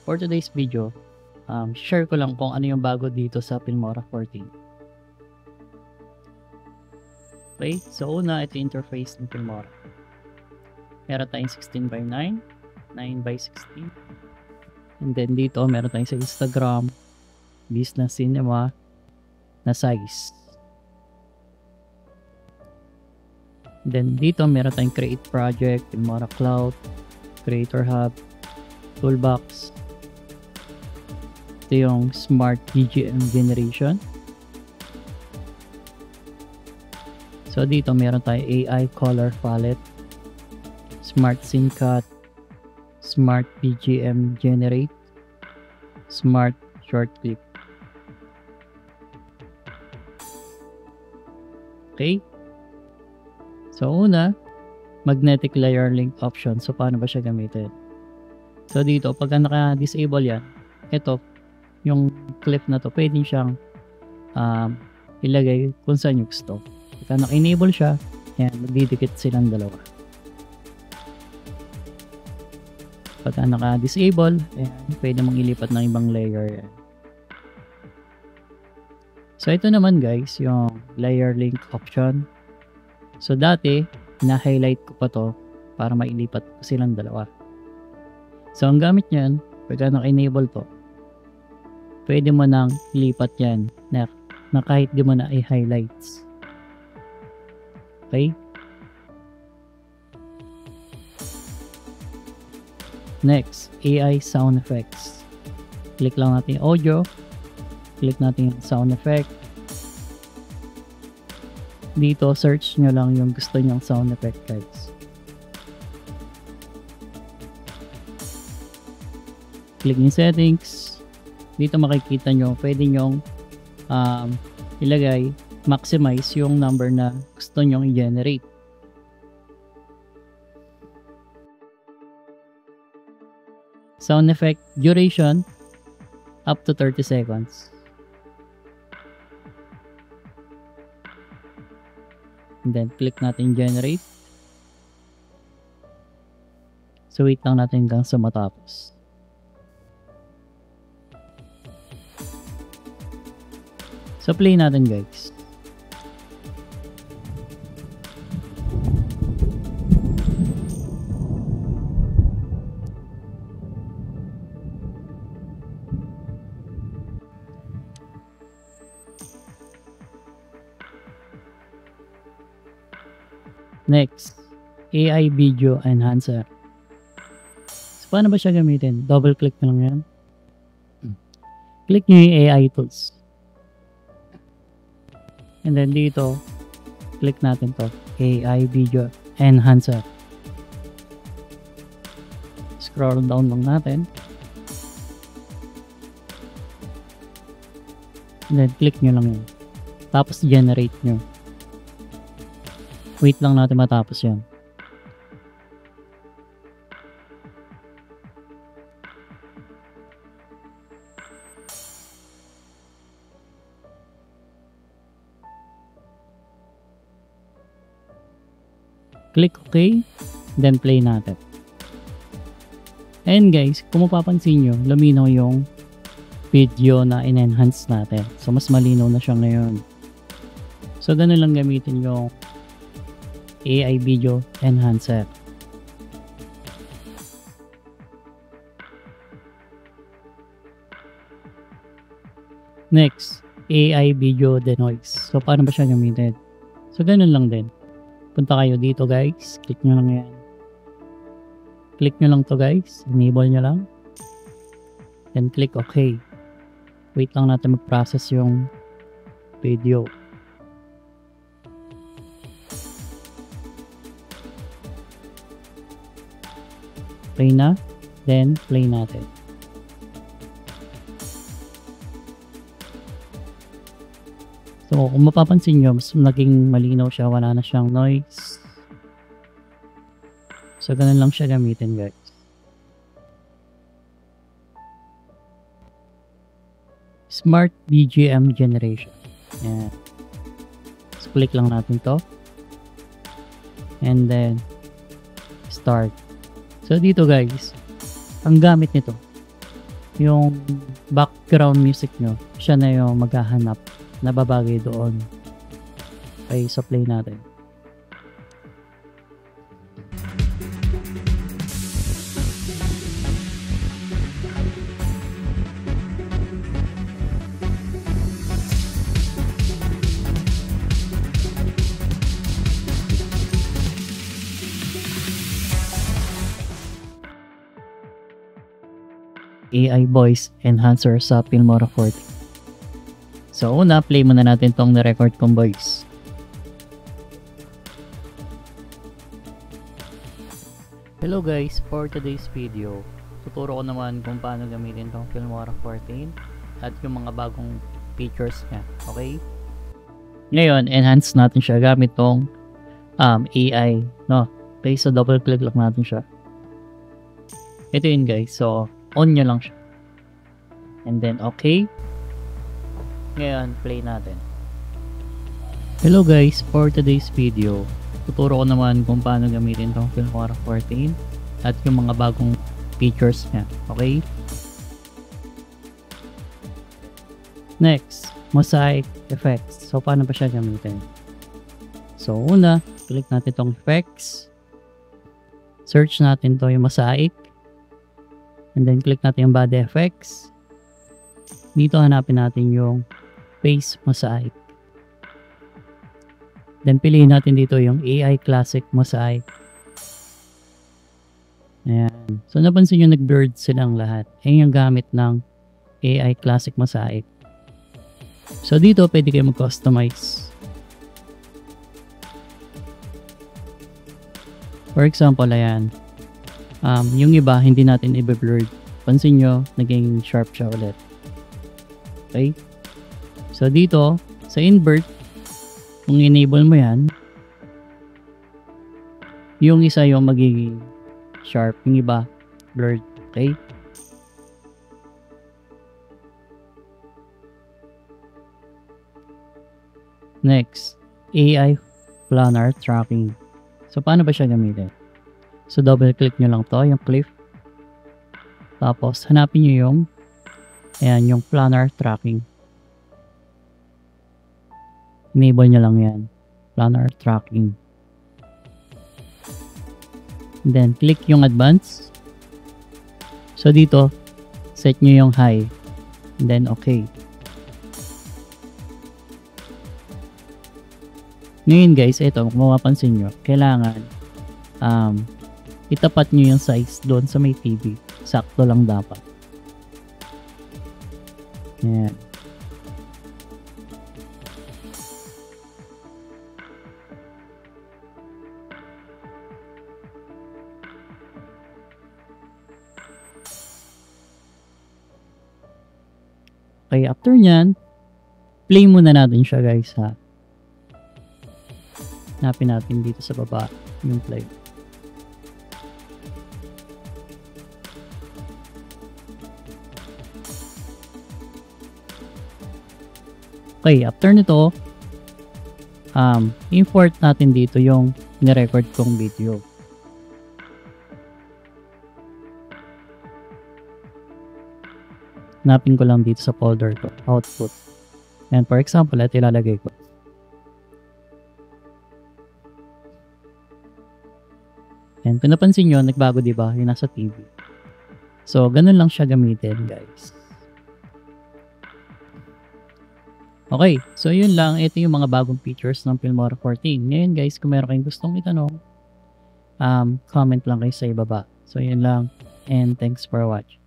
for today's video, share ko lang kung ano yung bago dito sa Filmora 14. Okay, so una, ito yung interface ng Filmora. Meron tayong 16:9, 9:16. And then dito, meron tayong sa Instagram, Business Cinema, na size. Then dito, meron tayong Create Project, Filmora Cloud, Creator Hub, Toolbox. Ito yung Smart BGM Generation. So dito, meron tayong AI Color Palette, Smart Scene Cut, Smart BGM Generate, Smart Short Clip. Okay? So una, magnetic layer link option. So paano ba siya gamitin? So dito, pag naka-disable yan, ito, yung clip na to, pwede siyang ilagay kung saan yung gusto. Pagka naka-enable siya, yan, magdidikit silang dalawa. Pagka naka-disable, yan, pwede mong ilipat ng ibang layer yan. So ito naman guys, yung layer link option. So dati, na-highlight ko pa to para mailipat ko silang dalawa. So ang gamit niyan, pagka naka-enable to, pwede mo nang ilipat yan na kahit di mo na i-highlights. Okay? Next, AI sound effects. Click lang natin yung audio. Click natin yung sound effect. Dito, search nyo lang yung gusto nyong sound effect guys. Click yung settings. Dito makikita nyo, pwede nyong ilagay, maximize yung number na gusto nyong i-generate. Sound effect duration, up to 30 seconds. And then click natin generate. So wait lang natin hanggang sa matapos. So play natin guys. Next, AI Video Enhancer. So, paano ba siya gamitin? Double click na lang yan. Click nyo yung AI tools. And then dito, click natin to. AI Video Enhancer. Scroll down lang natin. And then click nyo lang yun. Tapos generate nyo. Wait lang natin matapos yan. Click OK, then play natin. And guys, kung mapapansin nyo, luminaw yung video na in-enhance natin. So mas malinaw na siya ngayon. So ganun lang gamitin yung AI Video Enhancer. Next, AI Video Denoise. So, paano ba siya gamitin? So, ganun lang din. Punta kayo dito guys. Click nyo lang yan. Click nyo lang to guys. Enable nyo lang. Then, click OK. Wait lang natin mag-process yung video. Play na, then play natin. So, kung mapapansin nyo, mas naging malinaw siya, wala na siyang noise. So, ganun lang siya gamitin guys. Smart BGM Generation. Yan. So, click lang natin to. And then, start. So, dito guys, ang gamit nito, yung background music nyo, siya na yung maghahanap na babagay doon. Okay, so play natin. AI voice enhancer sa Filmora 14. So una, play muna natin tong na-record kong voice. Hello guys, for today's video, tuturo ko naman kung paano gamitin tong Filmora 14 at yung mga bagong features niya. Okay? Ngayon, enhance natin siya gamit tong AI, no? Okay, so double click lang natin siya. Ito yun guys, so on nyo lang siya. And then, okay. Ngayon, play natin. Hello guys, for today's video, tuturo ko naman kung paano gamitin tong Filmora 14 at yung mga bagong features niya. Okay? Next, mosaic effects. So, paano ba siya gamitin? So, una, click natin tong effects. Search natin to yung mosaic. And then click natin yung body effects. Dito hanapin natin yung face mosaic. Then piliin natin dito yung AI Classic Mosaic. Ayan. So napansin nyo nag-blurred silang lahat. Ayan yung gamit ng AI Classic Mosaic. So dito pwede kayo mag-customize. For example, ayan. Yung iba, hindi natin i-blurred. Pansin nyo, naging sharp siya ulit. Okay? So, dito, sa invert, kung enable mo yan, yung isa yung magiging sharp, yung iba, blurred. Okay? Next, AI Planar Tracking. So, paano ba siya gamitin? So, double click nyo lang to, yung clip. Tapos, hanapin nyo yung ayan, yung planar tracking. Enable nyo lang yan. Planar tracking. And then, click yung advance. So, dito, set nyo yung high. And then, okay. Ngayon guys, ito, kung mapapansin nyo, kailangan itapat nyo yung size doon sa may TV. Sakto lang dapat. Ayan. Okay, after nyan, play muna natin siya guys ha. Hanapin natin dito sa baba yung play. Okay, after nito, import natin dito yung ni-record kong video. Hanapin ko lang dito sa folder ko, output. And for example, ito ilalagay ko. And kung napansin nyo, nagbago diba? Yung nasa TV. So, ganun lang siya gamitin, guys. Okay, so yun lang. Ito yung mga bagong features ng Filmora 14. Ngayon guys, kung meron kayong gustong itanong, comment lang kayo sa ibaba. So yun lang, and thanks for watching.